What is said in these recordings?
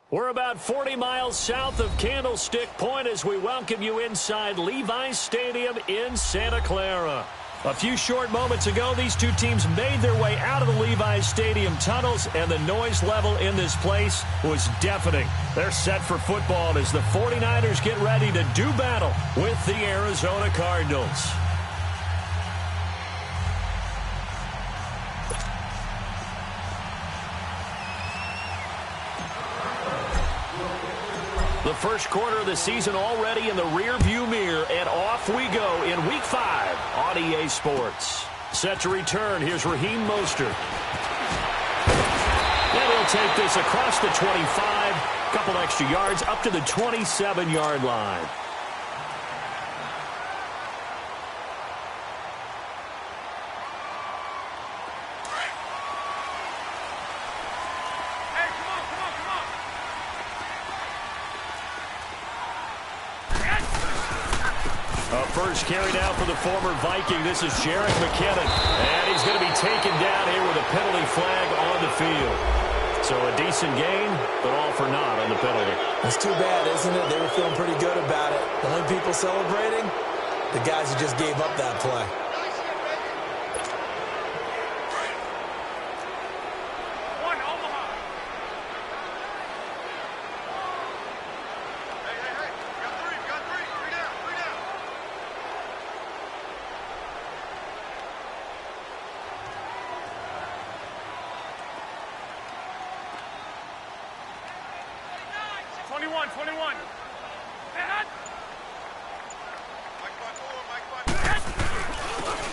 We're about 40 miles south of Candlestick Point as we welcome you inside Levi's Stadium in Santa Clara. A few short moments ago, these two teams made their way out of the Levi's Stadium tunnels, and the noise level in this place was deafening. They're set for football as the 49ers get ready to do battle with the Arizona Cardinals. The first quarter of the season already in the rearview mirror, and off we go in Week 5 on EA Sports. Set to return, here's Raheem Mostert. And he'll take this across the 25, couple extra yards up to the 27-yard line. First carry down for the former Viking. This is Jerick McKinnon. And he's going to be taken down here with a penalty flag on the field. So a decent gain, but all for naught on the penalty. That's too bad, isn't it? They were feeling pretty good about it. The only people celebrating, the guys who just gave up that play.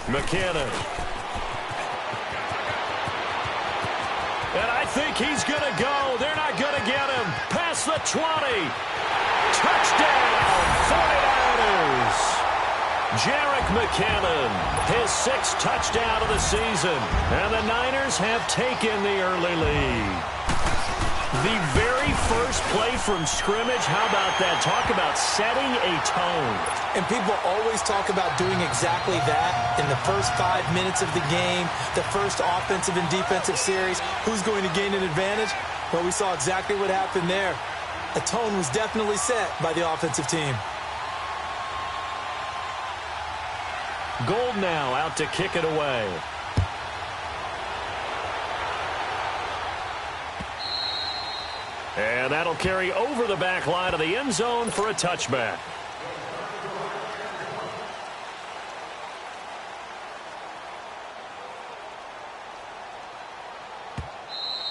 McKinnon. And I think he's going to go. They're not going to get him. Past the 20. Touchdown, 49ers. Jerick McKinnon, his 6th touchdown of the season. And the Niners have taken the early lead. The very first play from scrimmage, how about that? Talk about setting a tone. And people always talk about doing exactly that in the first 5 minutes of the game, the first offensive and defensive series. Who's going to gain an advantage? Well, we saw exactly what happened there. A tone was definitely set by the offensive team. Gold now out to kick it away. And that'll carry over the back line of the end zone for a touchback.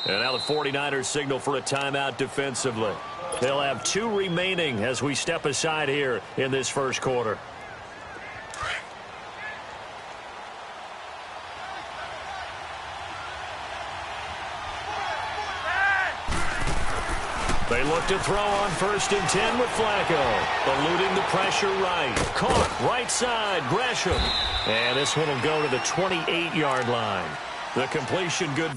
And now the 49ers signal for a timeout defensively. They'll have 2 remaining as we step aside here in this first quarter. They look to throw on 1st and 10 with Flacco. Eluding the pressure right. Caught right side, Gresham. And this one will go to the 28-yard line. The completion good.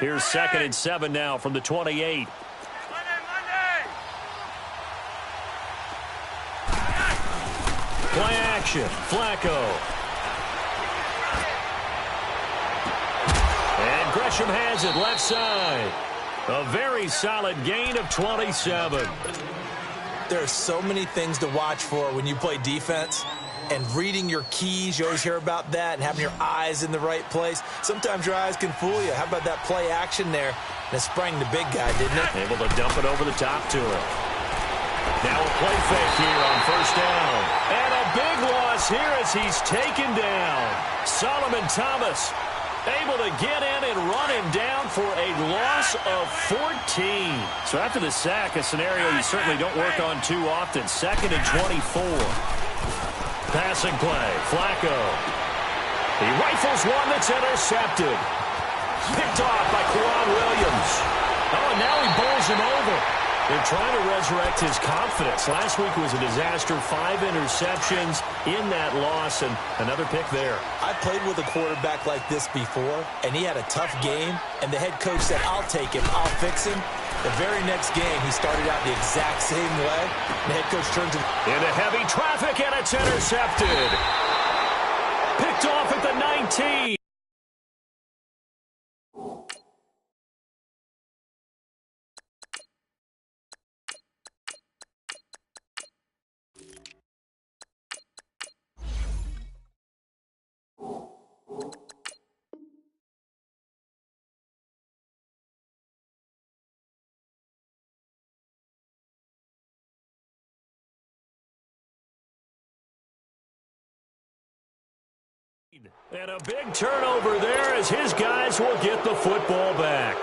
Here's 2nd and 7 now from the 28. Play action. Flacco. And Gresham has it left side. A very solid gain of 27. There are so many things to watch for when you play defense. And reading your keys, you always hear about that, and having your eyes in the right place. Sometimes your eyes can fool you. How about that play action there? And it sprang the big guy, didn't it? Able to dump it over the top to him. Now a play fake here on 1st down. And a big loss here as he's taken down. Solomon Thomas able to get in and run him down for a loss of 14. So after the sack, a scenario you certainly don't work on too often. 2nd and 24. Passing play, Flacco. He rifles one that's intercepted. Picked off by Quan Williams. Oh, and now he bowls him over. They're trying to resurrect his confidence. Last week was a disaster. 5 interceptions in that loss, and another pick there. I played with a quarterback like this before, and he had a tough game, and the head coach said, I'll take him, I'll fix him. The very next game, he started out the exact same way. The head coach turned to into heavy traffic, and it's intercepted. Picked off at the 19. And a big turnover there as his guys will get the football back.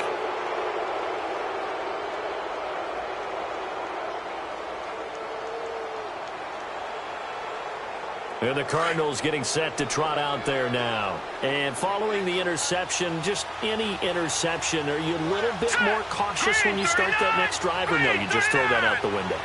And the Cardinals getting set to trot out there now. And following the interception, just any interception, are you a little bit more cautious when you start that next drive, or no, you just throw that out the window?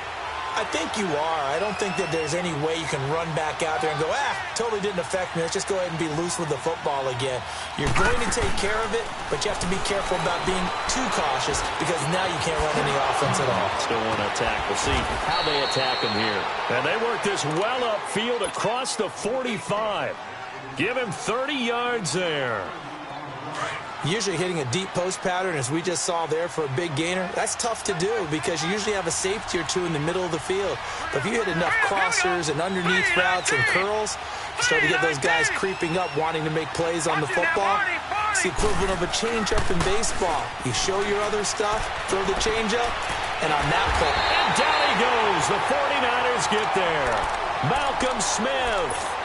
I think you are. I don't think that there's any way you can run back out there and go, totally didn't affect me. Let's just go ahead and be loose with the football again. You're going to take care of it, but you have to be careful about being too cautious because now you can't run any offense at all. Still want to attack. We'll see how they attack him here. And they work this well upfield across the 45. Give him 30 yards there. Usually hitting a deep post pattern, as we just saw there for a big gainer, that's tough to do because you usually have a safety or two in the middle of the field. But if you hit enough crossers and underneath routes and curls, you start to get those guys creeping up, wanting to make plays on the football. It's the equivalent of a changeup in baseball. You show your other stuff, throw the changeup, and on that play. And down he goes. The 49ers get there. Malcolm Smith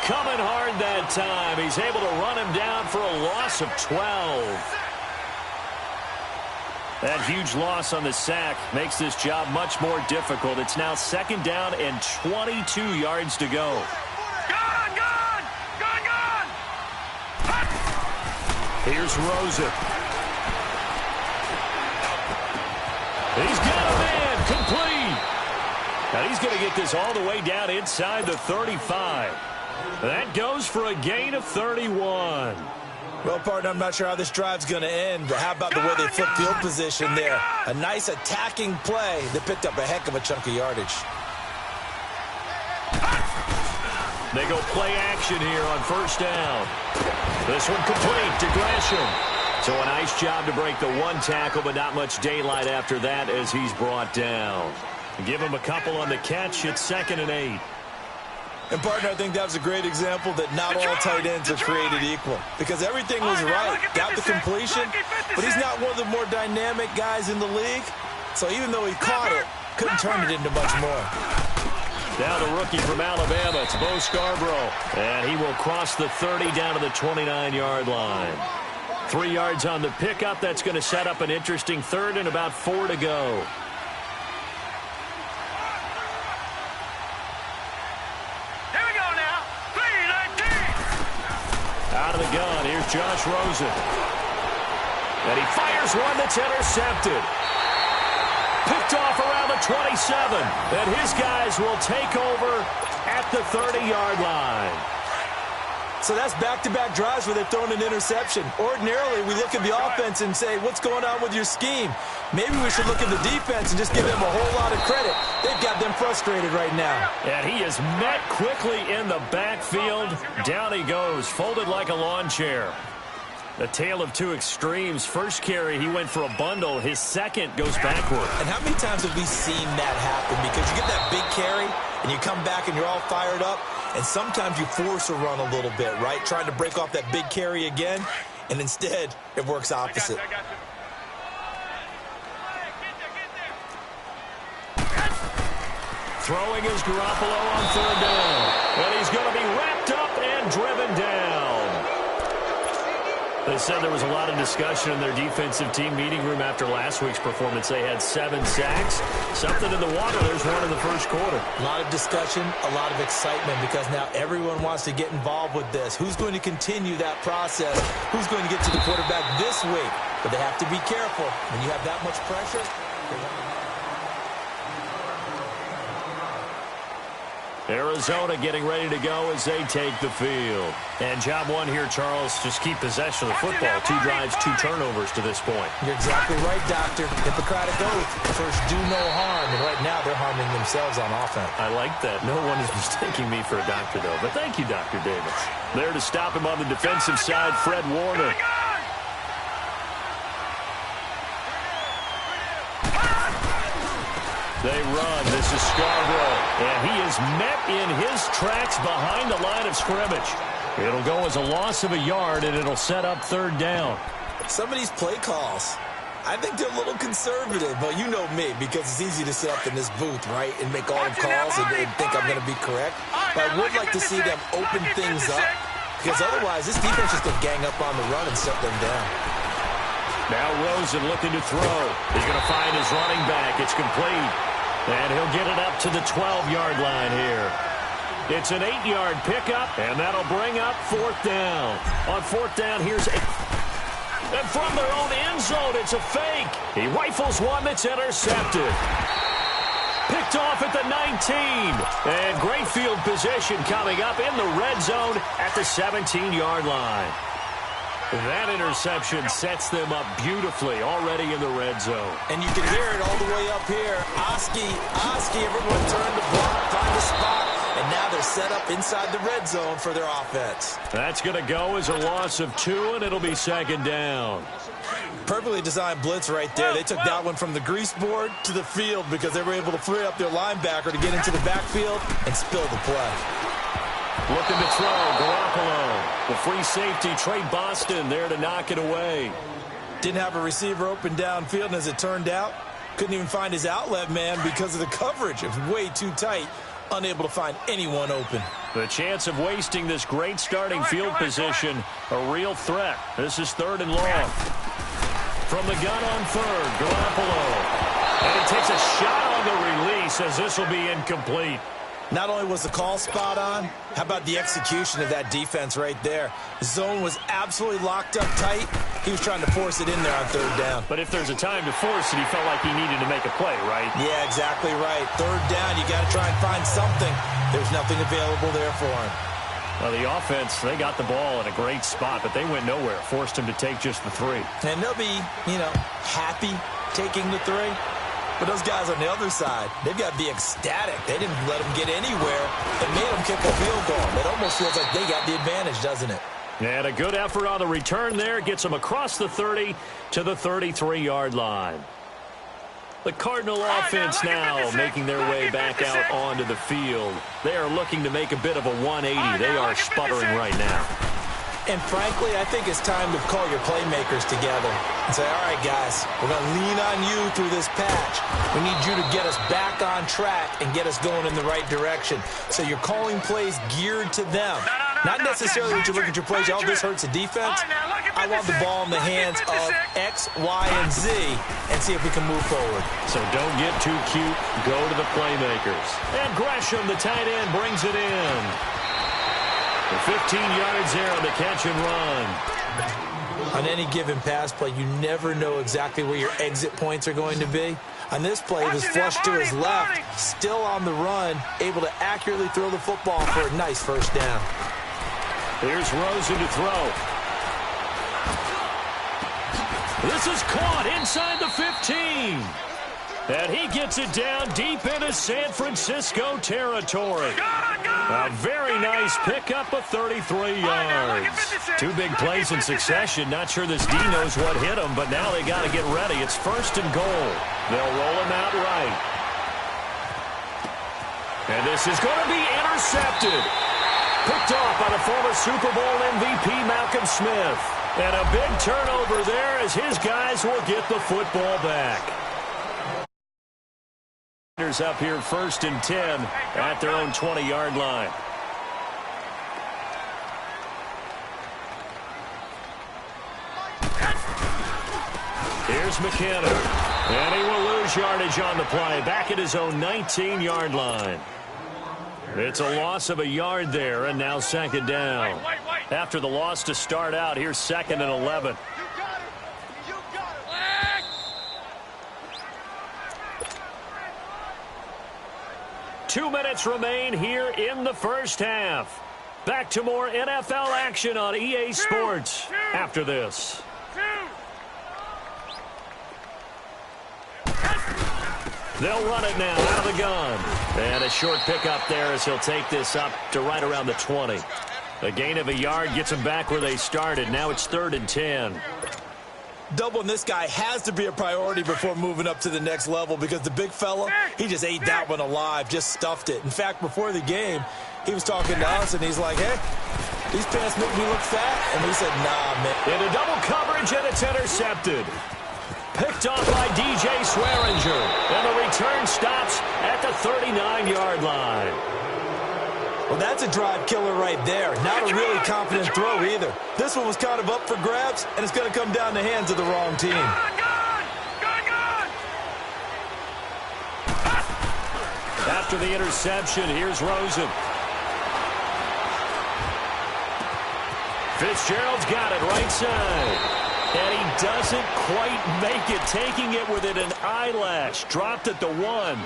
coming hard that time. He's able to run him down for a loss of 12. That huge loss on the sack makes this job much more difficult. It's now 2nd down and 22 yards to go. Gone! Here's Rosen. He's got a man complete. Now he's going to get this all the way down inside the 35. That goes for a gain of 31. Well, partner, I'm not sure how this drive's going to end, but how about the way they flip field position there? A nice attacking play that picked up a heck of a chunk of yardage. They go play action here on 1st down. This one complete to Gresham. So a nice job to break the one tackle, but not much daylight after that as he's brought down. Give him a couple on the catch. It's 2nd and 8. And, partner, I think that was a great example that not all tight ends are created equal. Because everything was right. Got the completion, but he's not one of the more dynamic guys in the league. So even though he caught it, couldn't turn it into much more. Now the rookie from Alabama, it's Bo Scarborough. And he will cross the 30 down to the 29-yard line. 3 yards on the pickup. That's going to set up an interesting 3rd and about 4 to go. Out of the gun, here's Josh Rosen. And he fires one that's intercepted. Picked off around the 27. And his guys will take over at the 30-yard line. So that's back-to-back drives where they've thrown an interception. Ordinarily, we look at the offense and say, what's going on with your scheme? Maybe we should look at the defense and just give them a whole lot of credit. They've got them frustrated right now. And he is met quickly in the backfield. Down he goes, folded like a lawn chair. The tale of two extremes. First carry, he went for a bundle. His second goes backward. And how many times have we seen that happen? Because you get that big carry, and you come back and you're all fired up, and sometimes you force a run a little bit, right? Trying to break off that big carry again, and instead it works opposite. Throwing is Garoppolo on third down. And he's going to be wrapped up and driven down. They said there was a lot of discussion in their defensive team meeting room after last week's performance. They had 7 sacks. Something in the water. There's one in the first quarter. A lot of discussion, a lot of excitement, because now everyone wants to get involved with this. Who's going to continue that process? Who's going to get to the quarterback this week? But they have to be careful. When you have that much pressure, Arizona getting ready to go as they take the field. And job one here, Charles, just keep possession of the football. 2 drives, 2 turnovers to this point. You're exactly right, Doctor. Hippocratic oath. First, do no harm. And right now, they're harming themselves on offense. I like that. No one is mistaking me for a doctor, though. But thank you, Dr. Davis. There to stop him on the defensive side, Fred Warner. They run. This is Scarborough. And he is met in his tracks behind the line of scrimmage. It'll go as a loss of a yard, and it'll set up third down. Some of these play calls, I think they're a little conservative. But you know me, because it's easy to sit up in this booth, right, and make all the calls and think I'm going to be correct. But I would like to see them open things up, because otherwise this defense is going to gang up on the run and shut them down. Now Rosen looking to throw. He's going to find his running back. It's complete. And he'll get it up to the 12-yard line here. It's an 8-yard pickup, and that'll bring up 4th down. On 4th down, here's and from their own end zone, it's a fake. He rifles one that's intercepted. Picked off at the 19. And great field position coming up in the red zone at the 17-yard line. That interception sets them up beautifully already in the red zone. And you can hear it all the way up here. Oski, everyone turned to block, find a spot, and now they're set up inside the red zone for their offense. That's going to go as a loss of 2, and it'll be 2nd down. Perfectly designed blitz right there. They took that one from the grease board to the field because they were able to free up their linebacker to get into the backfield and spill the play. Looking to throw, Garoppolo. The free safety, Trey Boston, there to knock it away. Didn't have a receiver open downfield, and as it turned out, couldn't even find his outlet man because of the coverage. It was way too tight, unable to find anyone open. The chance of wasting this great starting field position, a real threat. This is 3rd and long. From the gun on 3rd, Garoppolo. And he takes a shot on the release as this will be incomplete. Not only was the call spot on, how about the execution of that defense right there? The zone was absolutely locked up tight. He was trying to force it in there on 3rd down. But if there's a time to force it, he felt like he needed to make a play, right? Yeah, exactly right. 3rd down, you got to try and find something. There's nothing available there for him. Well, the offense, they got the ball in a great spot, but they went nowhere. Forced him to take just the 3. And they'll be, happy taking the 3. But those guys on the other side, they've got to be ecstatic. They didn't let them get anywhere and made them kick a field goal. It almost feels like they got the advantage, doesn't it? And a good effort on the return there. Gets them across the 30 to the 33-yard line. The Cardinal offense now making their way back out onto the field. They are looking to make a bit of a 180. They are sputtering right now. And frankly, I think it's time to call your playmakers together and say, all right, guys, we're going to lean on you through this patch. We need you to get us back on track and get us going in the right direction. So you're calling plays geared to them. Not necessarily when you look at your plays, oh, this hurts the defense. I want the ball in the hands of X, Y, and Z and see if we can move forward. So don't get too cute. Go to the playmakers. And Gresham, the tight end, brings it in. 15 yards there on the catch and run. On any given pass play, you never know exactly where your exit points are going to be. On this play, it was flushed to his left, still on the run, able to accurately throw the football for a nice 1st down. Here's Rosen to throw. This is caught inside the 15. And he gets it down deep into San Francisco territory. A very nice pickup of 33 yards. Two big plays in succession. Not sure this D knows what hit him, but now they got to get ready. It's 1st and goal. They'll roll him out right. And this is going to be intercepted. Picked off by the former Super Bowl MVP Malcolm Smith. And a big turnover there as his guys will get the football back. Up here 1st and 10 at their own 20-yard line. Here's McKinnon. And he will lose yardage on the play. Back at his own 19-yard line. It's a loss of a yard there, and now 2nd down. After the loss to start out, here's 2nd and 11. 2 minutes remain here in the first half. Back to more NFL action on EA Sports after this. They'll run it now out of the gun. And a short pickup there as he'll take this up to right around the 20. A gain of a yard gets them back where they started. Now it's 3rd and 10. Doubling this guy has to be a priority before moving up to the next level because the big fella, he just ate that one alive, just stuffed it. In fact, before the game, he was talking to us, and he's like, hey, these pants make me look fat. And we said, nah, man. Into double coverage, and it's intercepted. Picked off by DJ Swearinger. And the return stops at the 39-yard line. Well, that's a drive killer right there. Not a really confident throw either. This one was kind of up for grabs, and it's going to come down the hands of the wrong team. After the interception, here's Rosen. Fitzgerald's got it right side. And he doesn't quite make it, taking it within an eyelash. Dropped at the 1.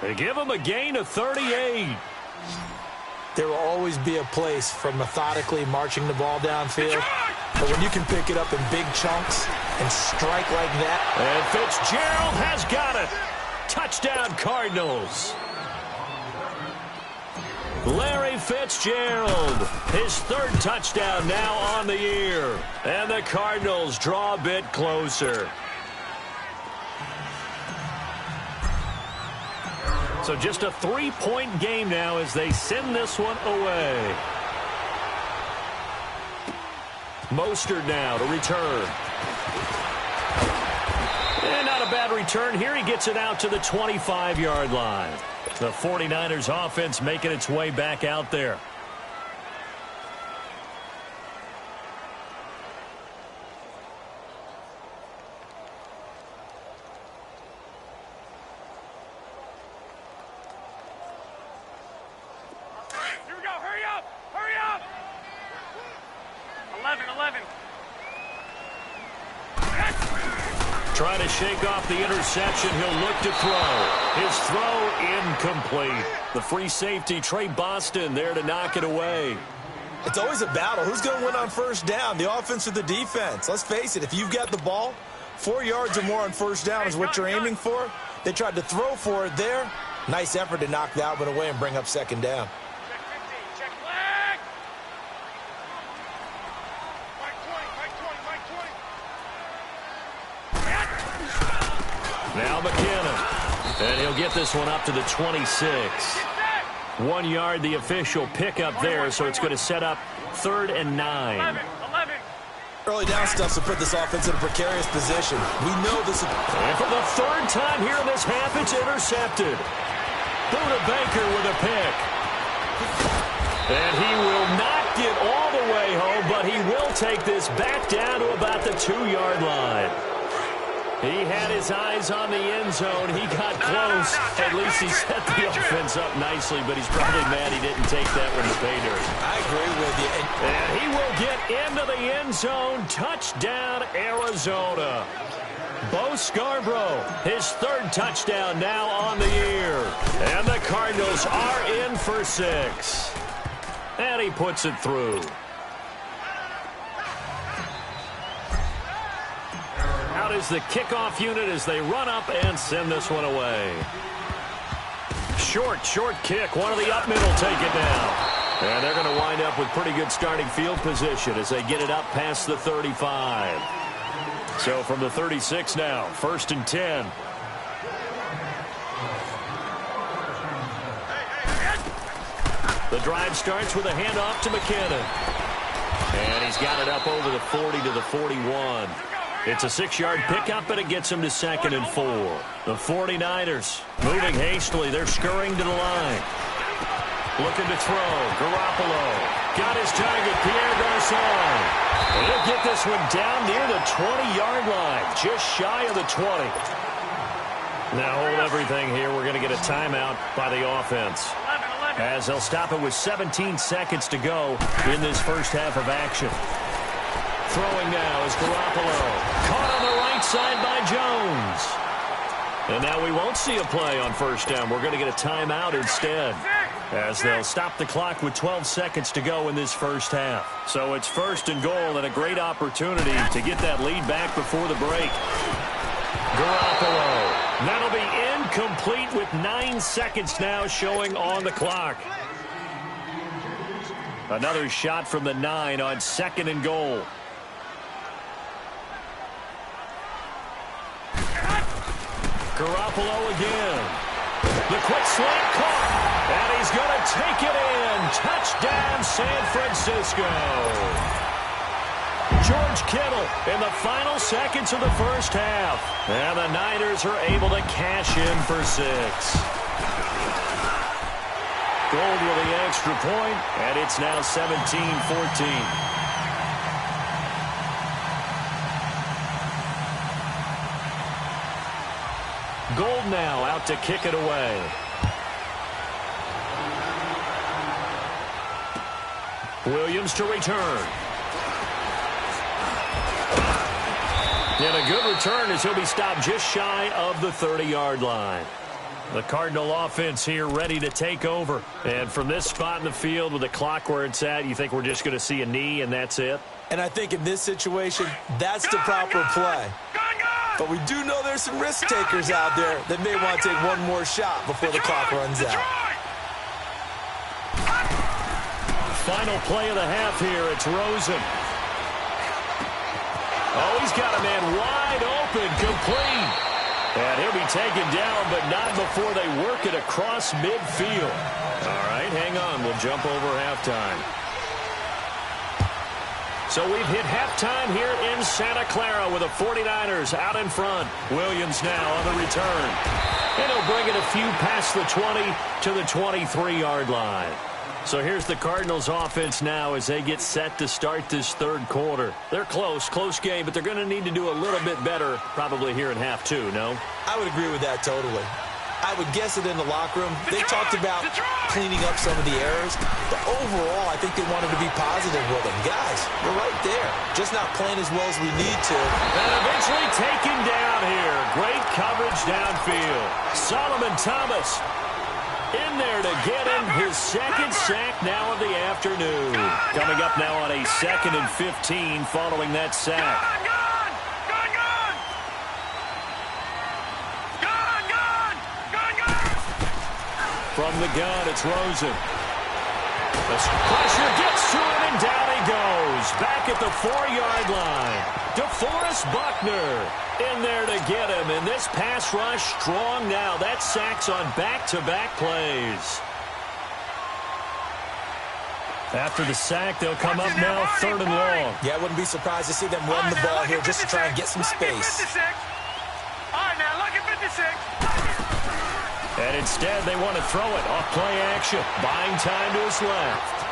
They give him a gain of 38. There will always be a place for methodically marching the ball downfield. But when you can pick it up in big chunks and strike like that. And Fitzgerald has got it. Touchdown, Cardinals. Larry Fitzgerald, his 3rd touchdown now on the year. And the Cardinals draw a bit closer. So just a 3-point game now as they send this one away. Mostert now to return. And not a bad return here. He gets it out to the 25-yard line. The 49ers offense making its way back out there. Here we go. Hurry up. Hurry up. 11. Trying to shake off the interception. He'll look to throw. His throw incomplete. The free safety, Trey Boston, there to knock it away. It's always a battle. Who's going to win on 1st down, the offense or the defense? Let's face it, if you've got the ball, 4 yards or more on 1st down is what you're aiming for. They tried to throw for it there. Nice effort to knock that one away and bring up 2nd down. Check flag. Now McKinnon. And he'll get this one up to the 26. 1 yard, the official pickup there, so it's going to set up 3rd and 9. 11. Early down stuff to put this offense in a precarious position. We know this is... And for the 3rd time here in this half, it's intercepted. Buda Baker with a pick. And he will not get all the way home, but he will take this back down to about the 2-yard line. He had his eyes on the end zone. He got close. At least he set the offense up nicely, but he's probably mad he didn't take that when he paid her. I agree with you. And he will get into the end zone. Touchdown, Arizona. Bo Scarborough, his 3rd touchdown now on the year. And the Cardinals are in for 6. And he puts it through. Out is the kickoff unit as they run up and send this one away. Short kick. One of the up middle take it down. And they're going to wind up with pretty good starting field position as they get it up past the 35. So from the 36 now, 1st and 10. The drive starts with a handoff to McKinnon. And he's got it up over the 40 to the 41. It's a 6-yard pickup, and it gets him to 2nd and 4. The 49ers moving hastily. They're scurrying to the line. Looking to throw. Garoppolo got his target, Pierre Garçon. And he'll get this one down near the 20-yard line, just shy of the 20. Now hold everything here. We're going to get a timeout by the offense, as they'll stop it with 17 seconds to go in this first half of action. Throwing now is Garoppolo. Caught on the right side by Jones. And now we won't see a play on first down. We're going to get a timeout instead, as they'll stop the clock with 12 seconds to go in this first half. So it's 1st and goal, and a great opportunity to get that lead back before the break. Garoppolo. That'll be incomplete with 9 seconds now showing on the clock. Another shot from the 9 on 2nd and goal. Garoppolo again. The quick slant caught. And he's going to take it in. Touchdown, San Francisco. George Kittle in the final seconds of the first half. And the Niners are able to cash in for 6. Gold with the extra point, and it's now 17-14. Gold now out to kick it away. Williams to return. And a good return as he'll be stopped just shy of the 30-yard line. The Cardinal offense here ready to take over. And from this spot in the field with the clock where it's at, you think we're just going to see a knee and that's it? And I think in this situation, that's the proper play. But we do know there's some risk takers out there that may want to take one more shot before the clock runs out. Final play of the half here. It's Rosen. Oh, he's got a man wide open, complete. And he'll be taken down, but not before they work it across midfield. All right, hang on. We'll jump over halftime. So we've hit halftime here in Santa Clara with the 49ers out in front. Williams now on the return. And he'll bring it a few past the 20 to the 23-yard line. So here's the Cardinals offense now as they get set to start this third quarter. They're close game, but they're going to need to do a little bit better probably here in half two, no? I would agree with that totally. I would guess that in the locker room, they talked about cleaning up some of the errors, but overall, I think they wanted to be positive with them. Guys, we're right there, just not playing as well as we need to. And eventually taken down here. Great coverage downfield. Solomon Thomas in there to get him his second sack now of the afternoon. Coming up now on a 2nd and 15 following that sack. From the gun, it's Rosen. The pressure gets to him, and down he goes. Back at the 4-yard line. DeForest Buckner in there to get him. And this pass rush strong now. That sack's on back-to-back plays. After the sack, they'll come up now 3rd and long. Yeah, I wouldn't be surprised to see them run the ball here just to try and get some space. All right, now look at 56. And instead, they want to throw it off play action. Buying time to his left.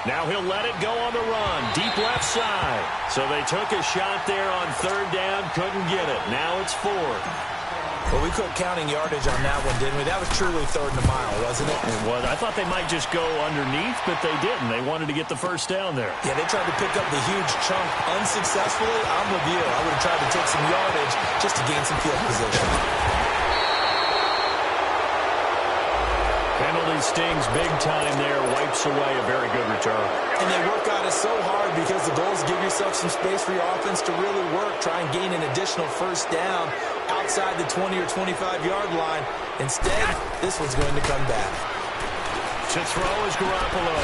Now he'll let it go on the run. Deep left side. So they took a shot there on 3rd down. Couldn't get it. Now it's 4th. Well, we quit counting yardage on that one, didn't we? That was truly 3rd and a mile, wasn't it? It was. I thought they might just go underneath, but they didn't. They wanted to get the first down there. Yeah, they tried to pick up the huge chunk unsuccessfully. I'm with you. I would have tried to take some yardage just to gain some field position. Penalty really stings big time there. Wipes away a very good return. And they work on it so hard because the goal is give yourself some space for your offense to really work. Try and gain an additional first down outside the 20 or 25-yard line. Instead, this one's going to come back. To throw is Garoppolo.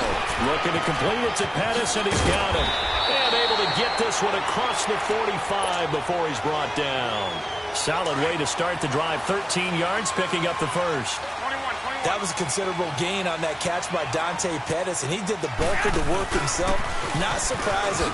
Looking to complete it to Pettis, and he's got him. And able to get this one across the 45 before he's brought down. Solid way to start the drive. 13 yards, picking up the first. 21. That was a considerable gain on that catch by Dante Pettis, and he did the bulk of the work himself. Not surprising.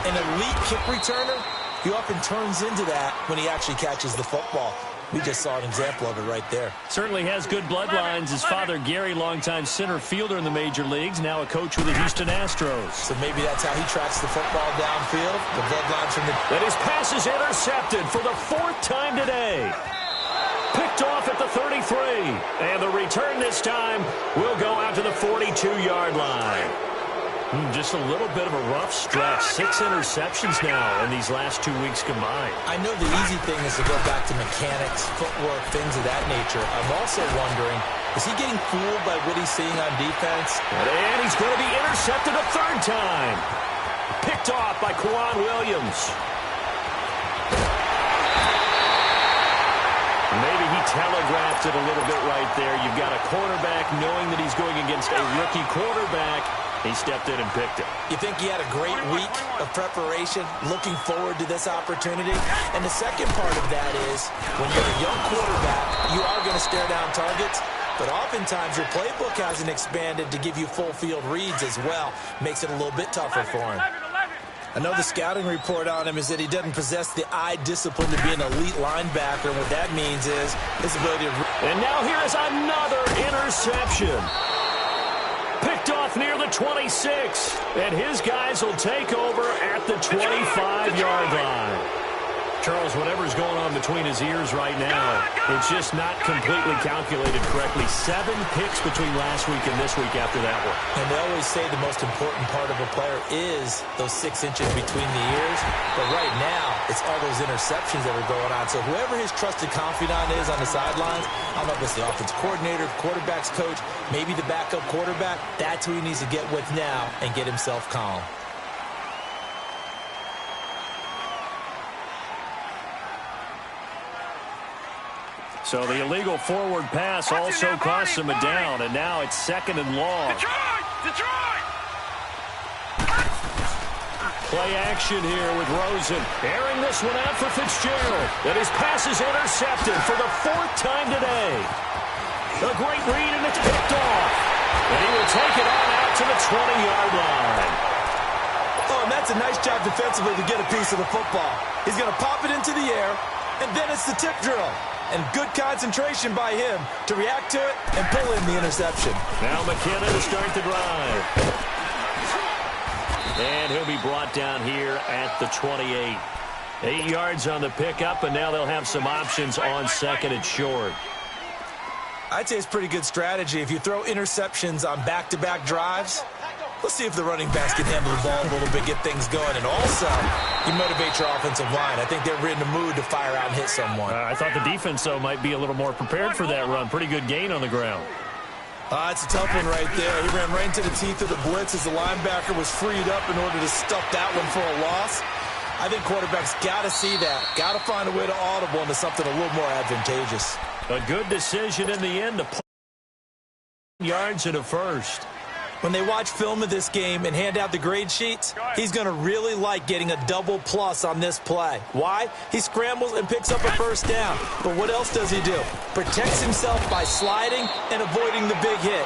An elite kick returner, he often turns into that when he actually catches the football. We just saw an example of it right there. Certainly has good bloodlines. His father, Gary, longtime center fielder in the major leagues, now a coach with the Houston Astros. So maybe that's how he tracks the football downfield. The bloodlines from the... And his pass is intercepted for the 4th time today. Picked off at the 33. And the return this time will go out to the 42-yard line. Just a little bit of a rough stretch. 6 interceptions now in these last 2 weeks combined. I know the easy thing is to go back to mechanics, footwork, things of that nature. I'm also wondering, is he getting fooled by what he's seeing on defense? And he's going to be intercepted a 3rd time. Picked off by Quan Williams. Maybe he telegraphed it a little bit right there. You've got a quarterback knowing that he's going against a rookie quarterback. He stepped in and picked it. You think he had a great week of preparation, looking forward to this opportunity? And the second part of that is, when you're a young quarterback, you are going to stare down targets, but oftentimes your playbook hasn't expanded to give you full field reads as well. Makes it a little bit tougher for him. I know the scouting report on him is that he doesn't possess the eye discipline to be an elite linebacker, and what that means is his ability to... And now here is another interception. Picked off near the 26, and his guys will take over at the 25-yard line. Charles, whatever's going on between his ears right now, it's just not completely calculated correctly. 7 picks between last week and this week after that one. And they always say the most important part of a player is those 6 inches between the ears. But right now, it's all those interceptions that are going on. So whoever his trusted confidant is on the sidelines, I don't know if it's the offense coordinator, quarterback's coach, maybe the backup quarterback, that's who he needs to get with now and get himself calm. So the illegal forward pass also costs him a down, and now it's 2nd and long. Detroit! Play action here with Rosen. Airing this one out for Fitzgerald. And his pass is intercepted for the 4th time today. A great read, and it's picked off. And he will take it on out to the 20-yard line. Oh, and that's a nice job defensively to get a piece of the football. He's going to pop it into the air, and then it's the tip drill. And good concentration by him to react to it and pull in the interception. Now McKinnon to start the drive. And he'll be brought down here at the 28. 8 yards on the pickup, and now they'll have some options on 2nd and short. I'd say it's pretty good strategy. If you throw interceptions on back-to-back drives, let's see if the running backs can handle the ball a little bit, get things going. And also, you motivate your offensive line. I think they're in the mood to fire out and hit someone. I thought the defense, though, might be a little more prepared for that run. Pretty good gain on the ground. It's a tough one right there. He ran right into the teeth of the blitz as the linebacker was freed up in order to stuff that one for a loss. I think quarterbacks got to see that. Got to find a way to audible into something a little more advantageous. A good decision in the end to pull yards in a first. When they watch film of this game and hand out the grade sheets, he's going to really like getting a double plus on this play. Why? He scrambles and picks up a first down. But what else does he do? Protects himself by sliding and avoiding the big hit.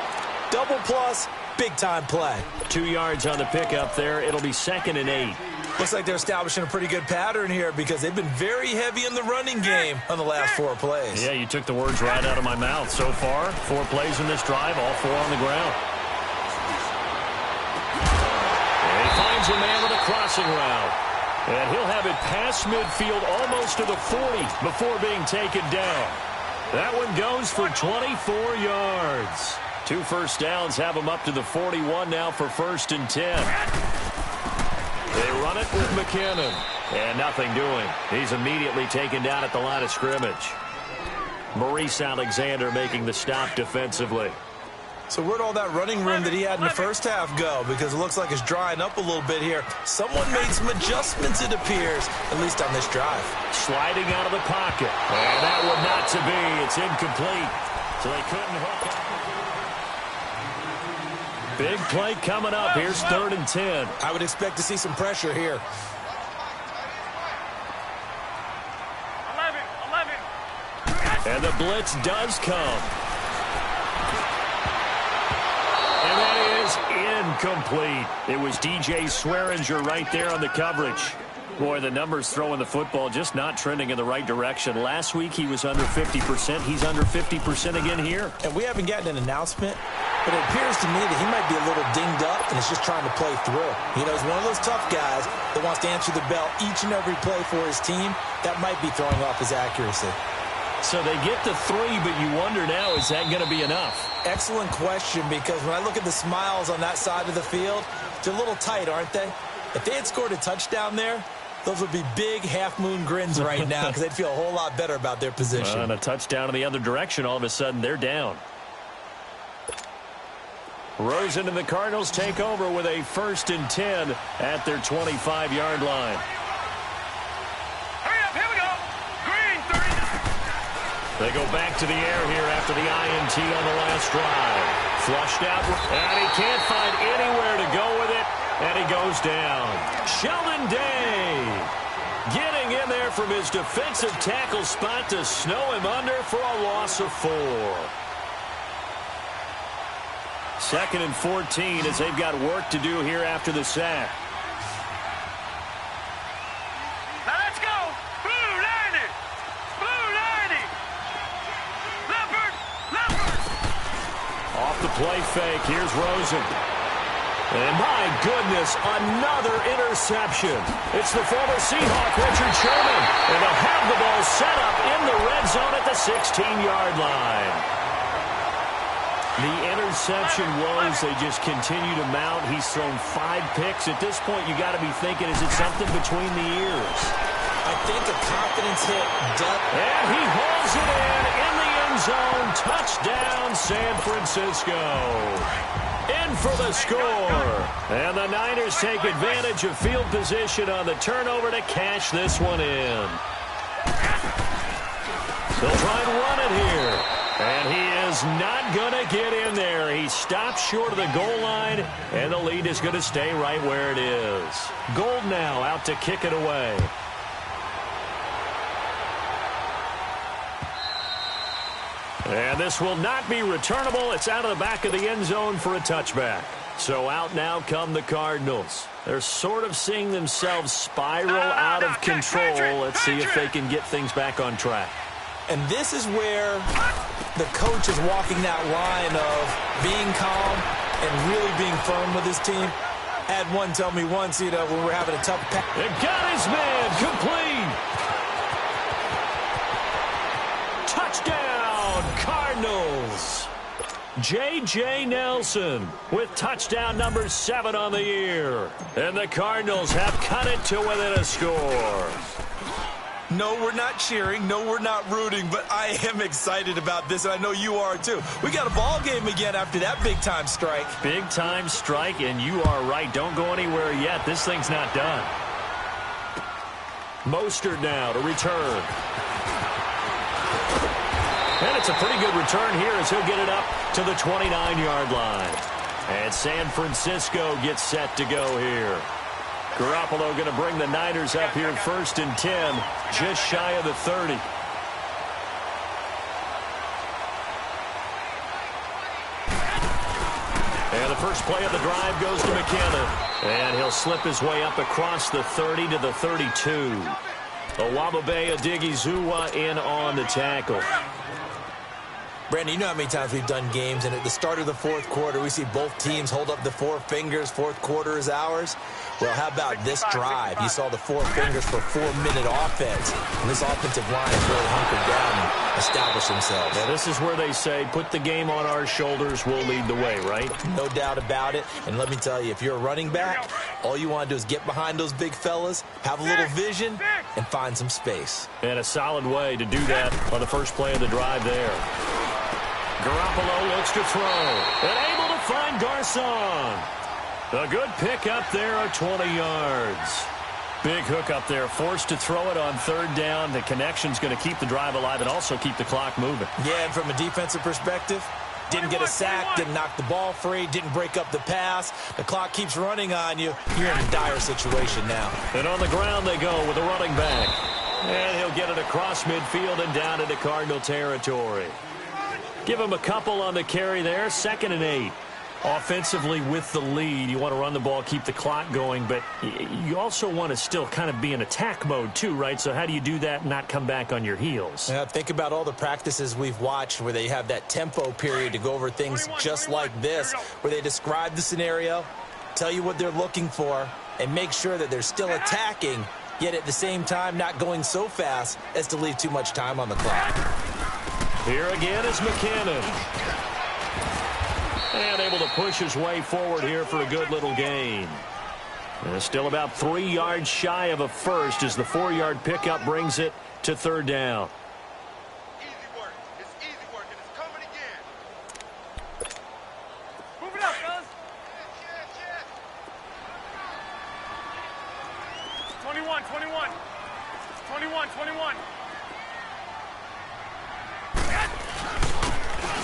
Double plus, big-time play. 2 yards on the pickup there. It'll be 2nd and 8. Looks like they're establishing a pretty good pattern here because they've been very heavy in the running game on the last 4 plays. Yeah, you took the words right out of my mouth. So far, 4 plays in this drive, all 4 on the ground. Finds a man with a crossing route. And he'll have it past midfield almost to the 40 before being taken down. That one goes for 24 yards. 2 first downs have him up to the 41 now for 1st and 10. They run it with McKinnon. And nothing doing. He's immediately taken down at the line of scrimmage. Maurice Alexander making the stop defensively. So where'd all that running room that he had in the first half go? Because it looks like it's drying up a little bit here. Someone made some adjustments, it appears, at least on this drive. Sliding out of the pocket. And that one not to be. It's incomplete. So they couldn't hook it. Big play coming up. Here's 3rd and 10. I would expect to see some pressure here. 11. And the blitz does come. And that is incomplete. It was DJ Swearinger right there on the coverage. Boy, the numbers throwing the football just not trending in the right direction. Last week he was under 50%. He's under 50% again here. And we haven't gotten an announcement, but it appears to me that he might be a little dinged up and is just trying to play through. You know, he's one of those tough guys that wants to answer the bell each and every play for his team. That might be throwing off his accuracy. So they get the 3, but you wonder now, is that going to be enough? Excellent question, because when I look at the smiles on that side of the field, they're a little tight, aren't they? If they had scored a touchdown there, those would be big half-moon grins right now because they'd feel a whole lot better about their position. And a touchdown in the other direction, all of a sudden they're down. Rosen and the Cardinals take over with a 1st and 10 at their 25-yard line. Hurry up, here we go. Green, 39. They go back to the air here after the INT on the last drive. Flushed out, and he can't find anywhere to go with it, and he goes down. Sheldon Day getting in there from his defensive tackle spot to snow him under for a loss of 4. 2nd and 14 as they've got work to do here after the sack. Now let's go. Blue 90. Blue 90. Leopard. Leopard. Off the play fake. Here's Rosen. And my goodness, another interception. It's the former Seahawk, Richard Sherman. And they'll have the ball set up in the red zone at the 16-yard line. The interception was they just continue to mount. He's thrown 5 picks. At this point, you got to be thinking, is it something between the ears? I think a confidence hit. And he hauls it in the end zone. Touchdown, San Francisco. In for the score. And the Niners take advantage of field position on the turnover to cash this one in. They'll try and run it here. And he is not going to get in there. He stops short of the goal line, and the lead is going to stay right where it is. Gold now out to kick it away. And this will not be returnable. It's out of the back of the end zone for a touchback. So out now come the Cardinals. They're sort of seeing themselves spiral out of control. Let's see if they can get things back on track. And this is where the coach is walking that line of being calm and really being firm with his team. I had one tell me once, you know, when we're having a tough pass. It got his man complete. Touchdown, Cardinals. J.J. Nelson with touchdown number 7 on the year. And the Cardinals have cut it to within a score. No, we're not cheering. No, we're not rooting. But I am excited about this, and I know you are too. We got a ball game again after that big-time strike. Big-time strike, and you are right. Don't go anywhere yet. This thing's not done. Mostert now to return. And it's a pretty good return here as he'll get it up to the 29-yard line. And San Francisco gets set to go here. Garoppolo going to bring the Niners up here 1st and 10, just shy of the 30. And the first play of the drive goes to McKinnon. And he'll slip his way up across the 30 to the 32. Owabebe Odighizuwa in on the tackle. Brandon, you know how many times we've done games, and at the start of the 4th quarter, we see both teams hold up the 4 fingers. 4th quarter is ours. Well, how about this drive? You saw the 4 fingers for 4-minute offense. And this offensive line has really hunkered down and established themselves. Now, this is where they say, put the game on our shoulders, we'll lead the way, right? No doubt about it. And let me tell you, if you're a running back, all you want to do is get behind those big fellas, have a little vision, and find some space. And a solid way to do that on the first play of the drive there. Garoppolo looks to throw. And able to find Garcon. A good pick up there, 20 yards. Big hook up there, forced to throw it on third down. The connection's going to keep the drive alive and also keep the clock moving. Yeah, and from a defensive perspective, didn't get a sack, didn't knock the ball free, didn't break up the pass. The clock keeps running on you. You're in a dire situation now. And on the ground they go with a running back. And he'll get it across midfield and down into Cardinal territory. Give him a couple on the carry there, 2nd and 8. Offensively with the lead, you want to run the ball, keep the clock going, but you also want to still kind of be in attack mode too, right? So how do you do that and not come back on your heels? Yeah, think about all the practices we've watched where they have that tempo period to go over things just like this, where they describe the scenario, tell you what they're looking for, and make sure that they're still attacking, yet at the same time not going so fast as to leave too much time on the clock. Here again is McKinnon. And able to push his way forward here for a good little gain. And still about 3 yards shy of a first as the 4-yard pickup brings it to third down. Easy work. It's easy work, and it's coming again. Move it up, fellas. 21, 21. 21, 21.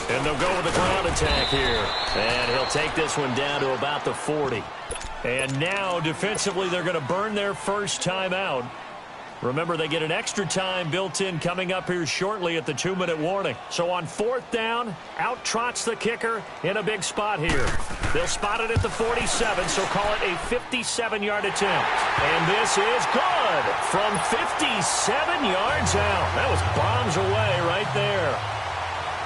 And they'll go with the ground attack here. And he'll take this one down to about the 40. And now, defensively, they're going to burn their first timeout. Remember, they get an extra time built in coming up here shortly at the 2-minute warning. So on 4th down, out trots the kicker in a big spot here. They'll spot it at the 47, so call it a 57-yard attempt. And this is good from 57 yards out. That was bombs away right there.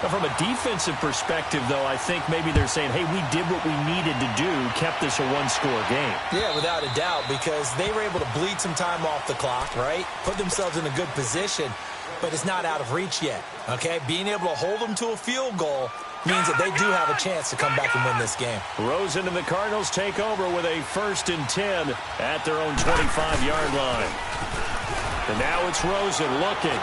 Now, from a defensive perspective, though, I think maybe they're saying, hey, we did what we needed to do, kept this a one-score game. Yeah, without a doubt, because they were able to bleed some time off the clock, right? Put themselves in a good position, but it's not out of reach yet, okay? Being able to hold them to a field goal means that they do have a chance to come back and win this game. Rosen and the Cardinals take over with a 1st and 10 at their own 25-yard line. And now it's Rosen looking.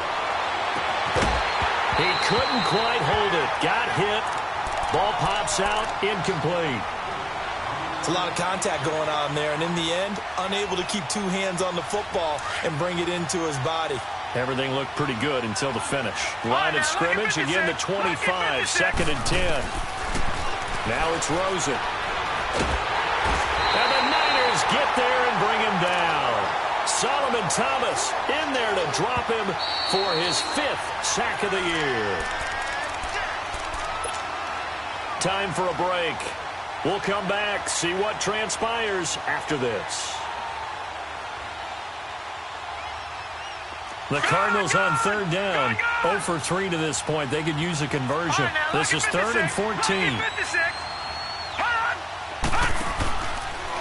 He couldn't quite hold it. Got hit. Ball pops out. Incomplete. It's a lot of contact going on there, and in the end, unable to keep 2 hands on the football and bring it into his body. Everything looked pretty good until the finish. Line of scrimmage, again the 25, 2nd and 10. Now it's Rosen. And the Niners get there and bring him down. Solomon Thomas in there to drop him for his 5th sack of the year. Time for a break. We'll come back, see what transpires after this. The Cardinals on 3rd down, 0 for 3 to this point. They could use a conversion. This is 3rd and 14.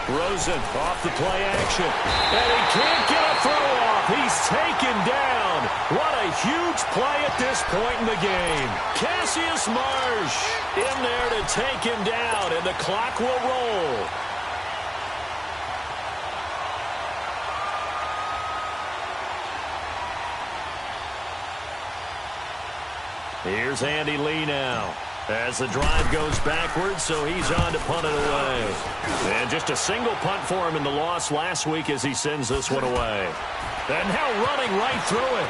Rosen off the play action. And he can't get a throw off. He's taken down. What a huge play at this point in the game. Cassius Marsh in there to take him down, and the clock will roll. Here's Andy Lee now. As the drive goes backwards, so he's on to punt it away. And just a single punt for him in the loss last week as he sends this one away. And now running right through it.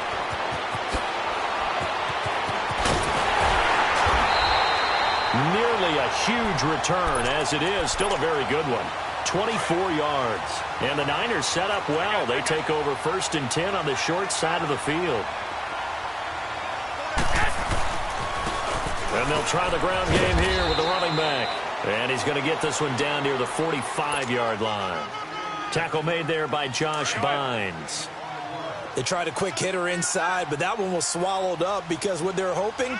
Nearly a huge return, as it is still a very good one. 24 yards. And the Niners set up well. They take over 1st and 10 on the short side of the field. And they'll try the ground game here with the running back. And he's going to get this one down near the 45-yard line. Tackle made there by Josh Bynes. They tried a quick hitter inside, but that one was swallowed up because what they're hoping,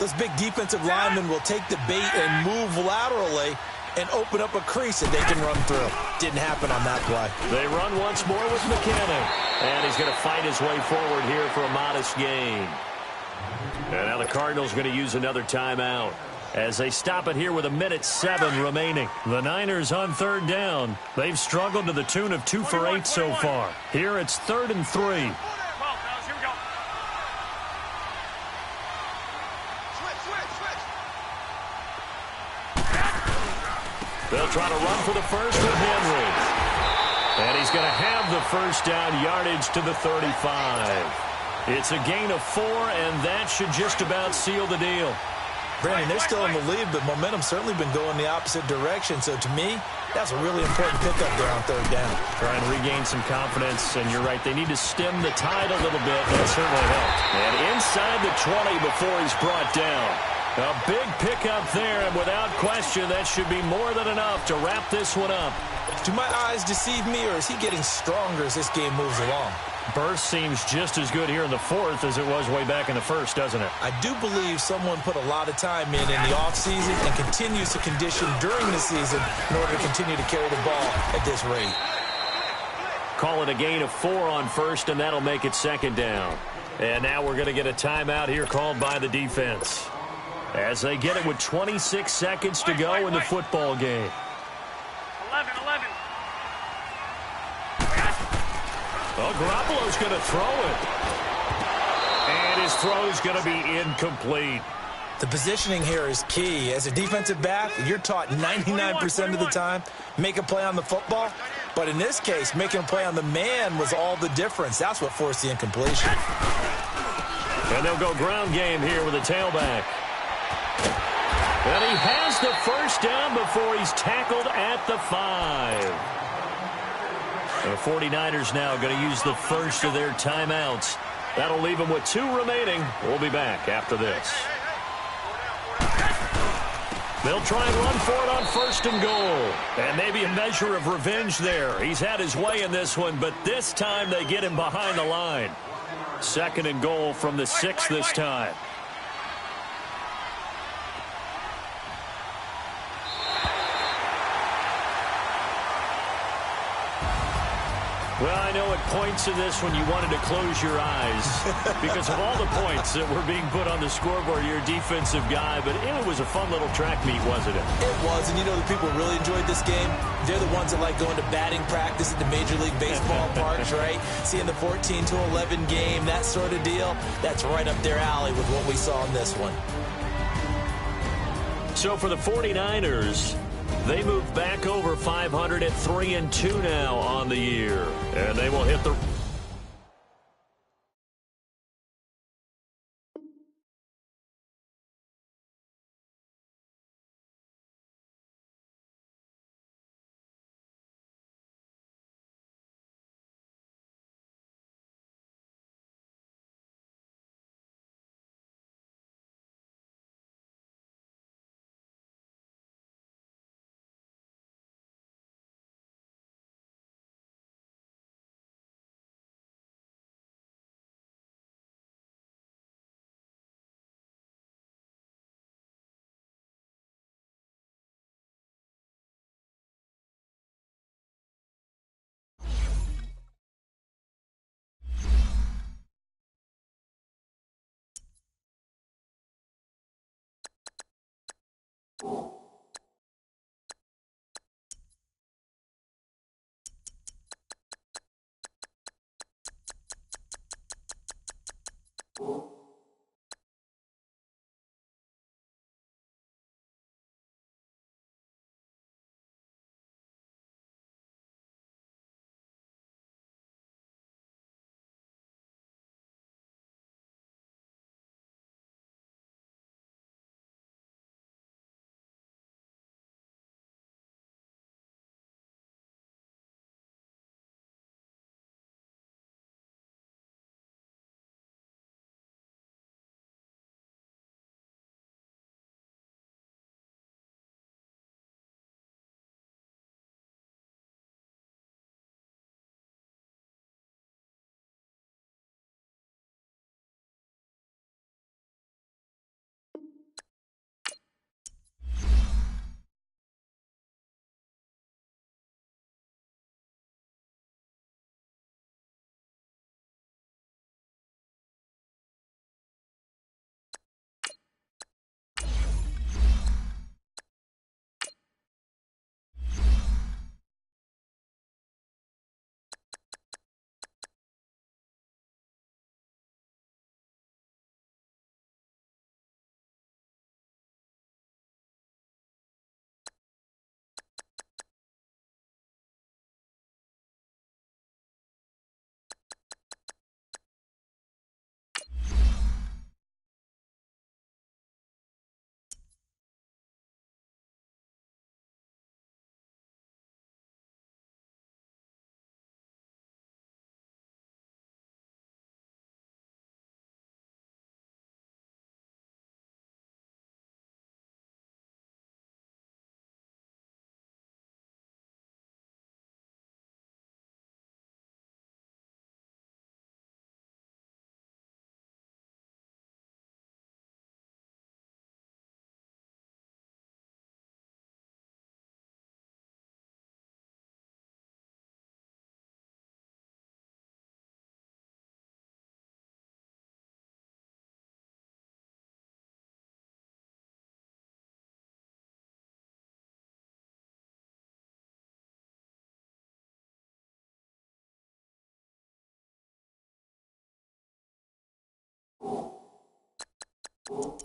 those big defensive linemen will take the bait and move laterally and open up a crease that they can run through. Didn't happen on that play. They run once more with McKinnon. And he's going to fight his way forward here for a modest gain. And now the Cardinals are going to use another timeout as they stop it here with 1:07 remaining. The Niners on 3rd down. They've struggled to the tune of 2 for 8 so far. Here it's 3rd and 3. Here we go. Switch. try to run for the first with Henry. And he's going to have the first down yardage to the 35. It's a gain of 4, and that should just about seal the deal. Brandon, they're still in the lead, but momentum's certainly been going the opposite direction. So to me, that's a really important pickup there on third down. Try and regain some confidence, and you're right. They need to stem the tide a little bit. That certainly helped. And inside the 20 before he's brought down. A big pickup there, and without question, that should be more than enough to wrap this one up. Do my eyes deceive me, or is he getting stronger as this game moves along? Burst seems just as good here in the fourth as it was way back in the first, doesn't it? I do believe someone put a lot of time in the offseason and continues to condition during the season in order to continue to carry the ball at this rate. Call it a gain of 4 on first, and that'll make it second down. And now we're going to get a timeout here called by the defense, as they get it with 26 seconds to go in the football game. 11. Oh, Garoppolo's going to throw it. And his throw's going to be incomplete. The positioning here is key. As a defensive back, you're taught 99% of the time, make a play on the football. But in this case, making a play on the man was all the difference. That's what forced the incompletion. And they'll go ground game here with a tailback. And he has the first down before he's tackled at the 5. The 49ers now going to use the first of their timeouts. That'll leave them with 2 remaining. We'll be back after this. They'll try and run for it on first and goal. And maybe a measure of revenge there. He's had his way in this one, but this time they get him behind the line. Second and goal from the 6 this time. Well, I know at points in this one you wanted to close your eyes because of all the points that were being put on the scoreboard. You're a defensive guy, but it was a fun little track meet, wasn't it? It was, and you know the people who really enjoyed this game? They're the ones that like going to batting practice at the Major League Baseball parks, right? Seeing the 14-11 game, that sort of deal, that's right up their alley with what we saw in this one. So for the 49ers, they move back over 500 at 3-2 now on the year. And they will hit the You